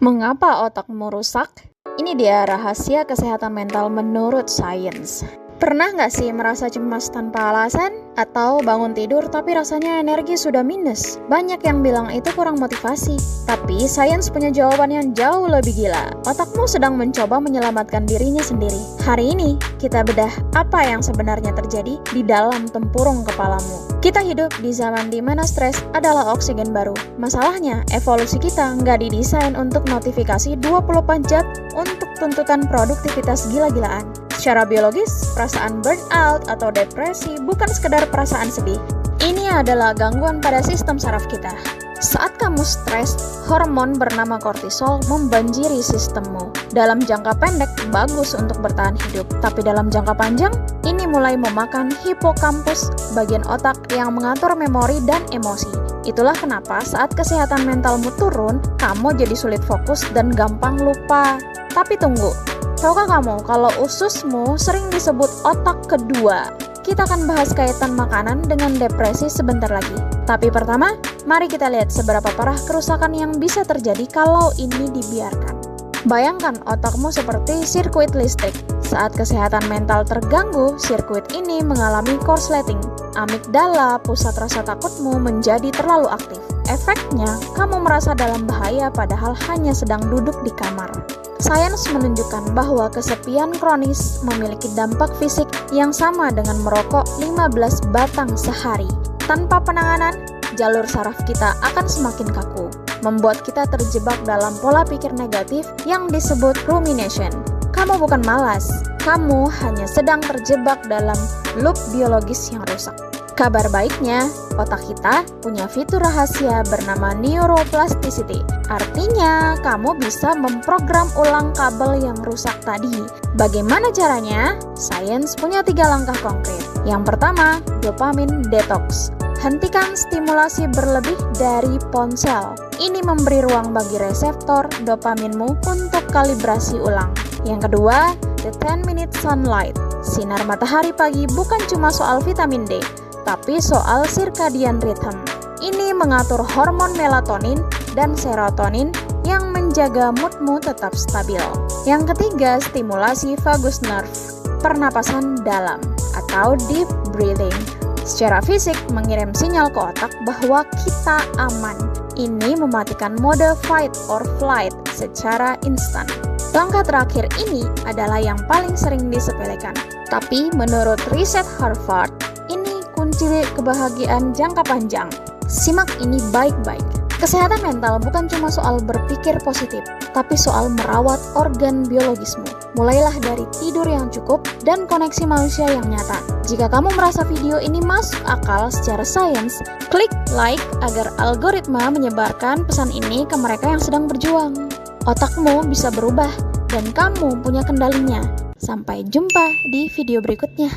Mengapa otakmu rusak? Ini dia rahasia kesehatan mental menurut sains. Pernah nggak sih merasa cemas tanpa alasan? Atau bangun tidur tapi rasanya energi sudah minus? Banyak yang bilang itu kurang motivasi. Tapi sains punya jawaban yang jauh lebih gila. Otakmu sedang mencoba menyelamatkan dirinya sendiri. Hari ini, kita bedah apa yang sebenarnya terjadi di dalam tempurung kepalamu. Kita hidup di zaman di mana stres adalah oksigen baru. Masalahnya, evolusi kita nggak didesain untuk notifikasi 24 jam untuk tuntutan produktivitas gila-gilaan. Secara biologis, perasaan burnout atau depresi bukan sekedar perasaan sedih. Ini adalah gangguan pada sistem saraf kita. Saat kamu stres, hormon bernama kortisol membanjiri sistemmu. Dalam jangka pendek, bagus untuk bertahan hidup. Tapi dalam jangka panjang, ini mulai memakan hipokampus, bagian otak yang mengatur memori dan emosi. Itulah kenapa saat kesehatan mentalmu turun, kamu jadi sulit fokus dan gampang lupa. Tapi tunggu, tahukah kamu kalau ususmu sering disebut otak kedua? Kita akan bahas kaitan makanan dengan depresi sebentar lagi. Tapi pertama, mari kita lihat seberapa parah kerusakan yang bisa terjadi kalau ini dibiarkan. Bayangkan otakmu seperti sirkuit listrik. Saat kesehatan mental terganggu, sirkuit ini mengalami korsleting. Amigdala, pusat rasa takutmu, menjadi terlalu aktif. Efeknya, kamu merasa dalam bahaya padahal hanya sedang duduk di kamar. Sains menunjukkan bahwa kesepian kronis memiliki dampak fisik yang sama dengan merokok 15 batang sehari. Tanpa penanganan, jalur saraf kita akan semakin kaku, membuat kita terjebak dalam pola pikir negatif yang disebut rumination. Kamu bukan malas, kamu hanya sedang terjebak dalam loop biologis yang rusak. Kabar baiknya, otak kita punya fitur rahasia bernama neuroplasticity. Artinya, kamu bisa memprogram ulang kabel yang rusak tadi. Bagaimana caranya? Sains punya 3 langkah konkret. Yang pertama, dopamin detox. Hentikan stimulasi berlebih dari ponsel. Ini memberi ruang bagi reseptor dopaminmu untuk kalibrasi ulang. Yang kedua, the 10-minute sunlight. Sinar matahari pagi bukan cuma soal vitamin D, tapi soal circadian rhythm. Ini mengatur hormon melatonin dan serotonin yang menjaga moodmu tetap stabil. Yang ketiga, stimulasi vagus nerve, pernapasan dalam atau deep breathing. Secara fisik mengirim sinyal ke otak bahwa kita aman. Ini mematikan mode fight or flight secara instan. Langkah terakhir ini adalah yang paling sering disepelekan. Tapi menurut riset Harvard, ini kunci kebahagiaan jangka panjang. Simak ini baik-baik. Kesehatan mental bukan cuma soal berpikir positif, tapi soal merawat organ biologismu. Mulailah dari tidur yang cukup dan koneksi manusia yang nyata. Jika kamu merasa video ini masuk akal secara sains, klik like agar algoritma menyebarkan pesan ini ke mereka yang sedang berjuang. Otakmu bisa berubah dan kamu punya kendalinya. Sampai jumpa di video berikutnya.